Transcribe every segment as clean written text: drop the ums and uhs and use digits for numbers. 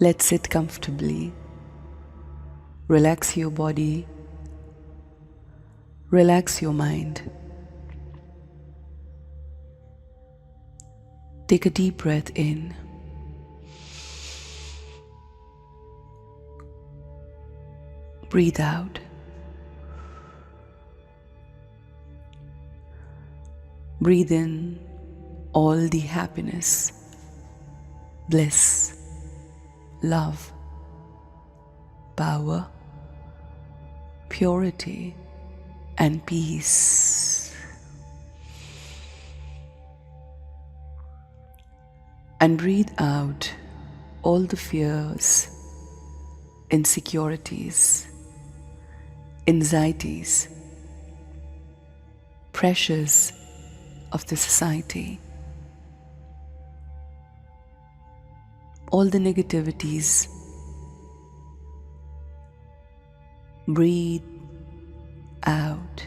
Let's sit comfortably. Relax your body. Relax your mind. Take a deep breath in. Breathe out. Breathe in all the happiness, bliss, love, power, purity, and peace. And breathe out all the fears, insecurities, anxieties, pressures of the society, all the negativities. Breathe out.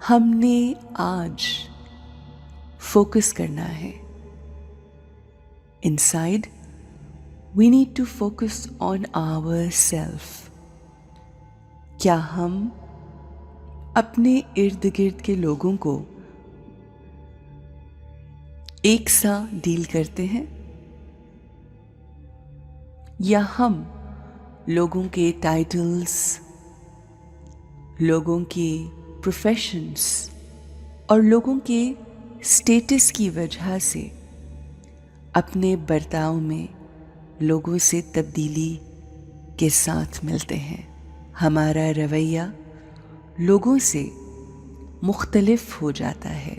ہم نے آج focus کرنا ہے. Inside, we need to focus on ourselves. کیا ہم اپنے ارد گرد کے لوگوں کو ایک سا ڈیل کرتے ہیں، یا ہم لوگوں کے ٹائٹلز، لوگوں کے پروفیشنز اور لوگوں کے اسٹیٹس کی وجہ سے اپنے برتاؤ میں لوگوں سے تبدیلی کے ساتھ ملتے ہیں؟ ہمارا رویہ لوگوں سے مختلف ہو جاتا ہے.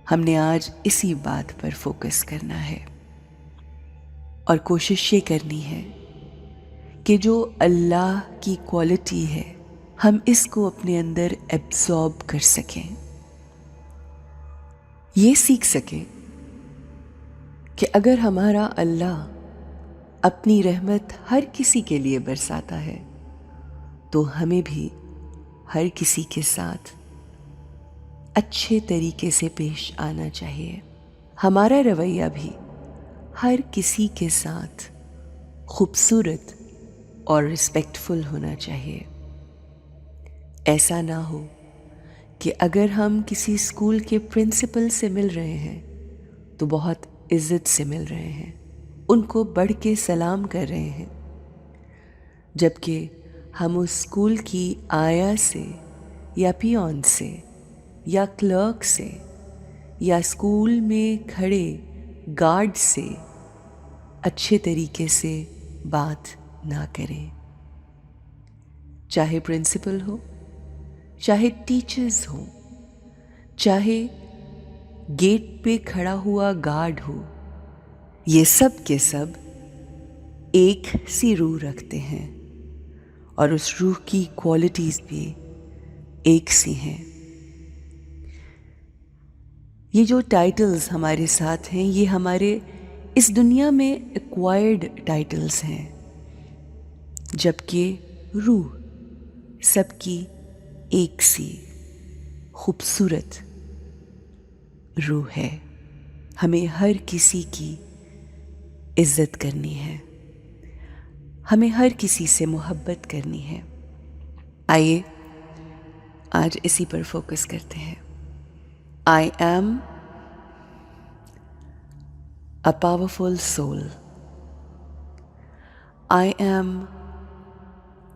ہم نے آج اسی بات پر فوکس کرنا ہے اور کوشش یہ کرنی ہے کہ جو اللہ کی کوالٹی ہے ہم اس کو اپنے اندر ایبزارب کر سکیں، یہ سیکھ سکیں کہ اگر ہمارا اللہ اپنی رحمت ہر کسی کے لیے برساتا ہے تو ہمیں بھی ہر کسی کے ساتھ اچھے طریقے سے پیش آنا چاہیے. ہمارا رویہ بھی ہر کسی کے ساتھ خوبصورت اور رسپیکٹفل ہونا چاہیے. ایسا نہ ہو کہ اگر ہم کسی اسکول کے پرنسپل سے مل رہے ہیں تو بہت عزت سے مل رہے ہیں، ان کو بڑھ کے سلام کر رہے ہیں، جبکہ ہم اس اسکول کی آیا سے یا پیون سے یا کلرک سے یا اسکول میں کھڑے گارڈ سے اچھے طریقے سے بات نہ کریں. چاہے پرنسپل ہو، چاہے ٹیچرز ہو، چاہے گیٹ پہ کھڑا ہوا گارڈ ہو، یہ سب کے سب ایک سی روح رکھتے ہیں اور اس روح کی کوالٹیز بھی ایک سی ہیں. یہ جو ٹائٹلز ہمارے ساتھ ہیں یہ ہمارے اس دنیا میں ایکوائرڈ ٹائٹلز ہیں، جبکہ روح سب کی ایک سی خوبصورت روح ہے. ہمیں ہر کسی کی عزت کرنی ہے، ہمیں ہر کسی سے محبت کرنی ہے. آئیے آج اسی پر فوکس کرتے ہیں. I am a powerful soul. I am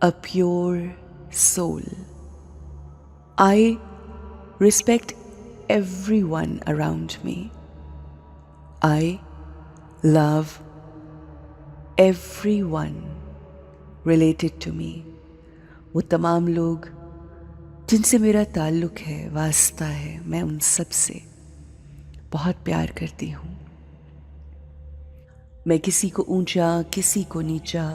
a pure soul. I respect everyone around me. I love everyone related to me. وہ تمام لوگ جن سے میرا تعلق ہے، واسطہ ہے، میں ان سب سے بہت پیار کرتی ہوں. میں کسی کو اونچا، کسی کو نیچا،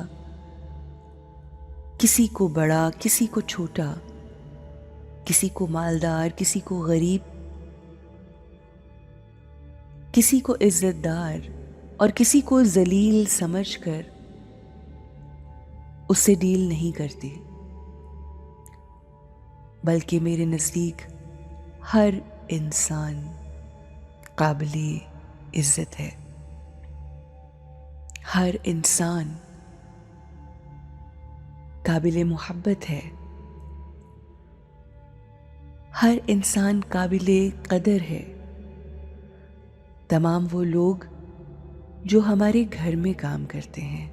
کسی کو بڑا، کسی کو چھوٹا، کسی کو مالدار، کسی کو غریب، کسی کو عزت دار اور کسی کو ذلیل سمجھ کر اس سے ڈیل نہیں کرتی، بلکہ میرے نزدیک ہر انسان قابل عزت ہے، ہر انسان قابل محبت ہے، ہر انسان قابل قدر ہے. تمام وہ لوگ جو ہمارے گھر میں کام کرتے ہیں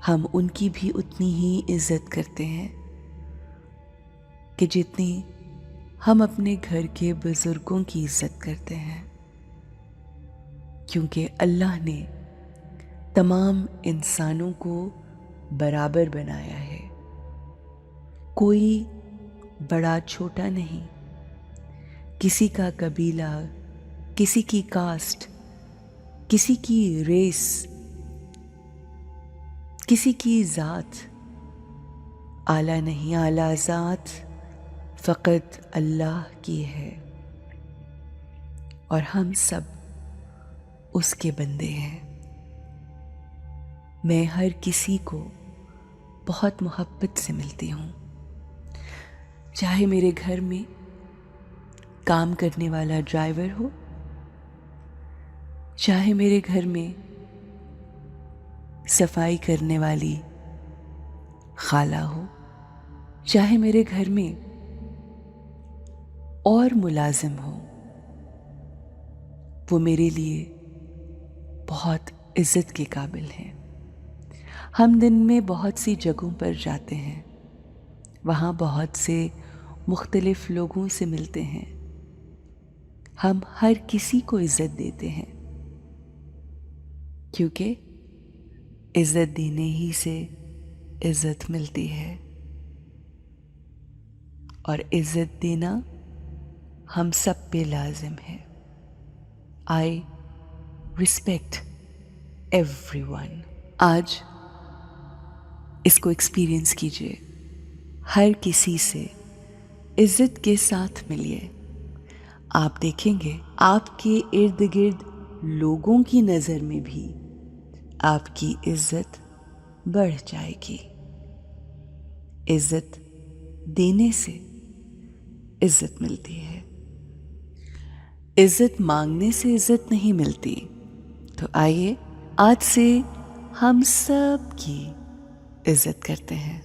ہم ان کی بھی اتنی ہی عزت کرتے ہیں کہ جتنی ہم اپنے گھر کے بزرگوں کی عزت کرتے ہیں، کیونکہ اللہ نے تمام انسانوں کو برابر بنایا ہے. کوئی بڑا چھوٹا نہیں، کسی کا قبیلہ، کسی کی کاسٹ، کسی کی ریس، کسی کی ذات اعلیٰ نہیں. اعلیٰ ذات فقط اللہ کی ہے اور ہم سب اس کے بندے ہیں. میں ہر کسی کو بہت محبت سے ملتی ہوں. چاہے میرے گھر میں کام کرنے والا ڈرائیور ہو، چاہے میرے گھر میں صفائی کرنے والی خالہ ہو، چاہے میرے گھر میں اور ملازم ہو، وہ میرے لیے بہت عزت کے قابل ہیں۔ ہم دن میں بہت سی جگہوں پر جاتے ہیں، وہاں بہت سے مختلف لوگوں سے ملتے ہیں، ہم ہر کسی کو عزت دیتے ہیں، کیونکہ عزت دینے ہی سے عزت ملتی ہے، اور عزت دینا ہم سب پہ لازم ہے۔ I respect every one. آج اس کو ایکسپیرئنس کیجیے، ہر کسی سے عزت کے ساتھ ملیے، آپ دیکھیں گے آپ کے ارد گرد لوگوں کی نظر میں بھی آپ کی عزت بڑھ جائے گی۔ عزت دینے سے عزت ملتی ہے، عزت مانگنے سے عزت نہیں ملتی۔ تو آئیے آج سے ہم سب کی عزت کرتے ہیں۔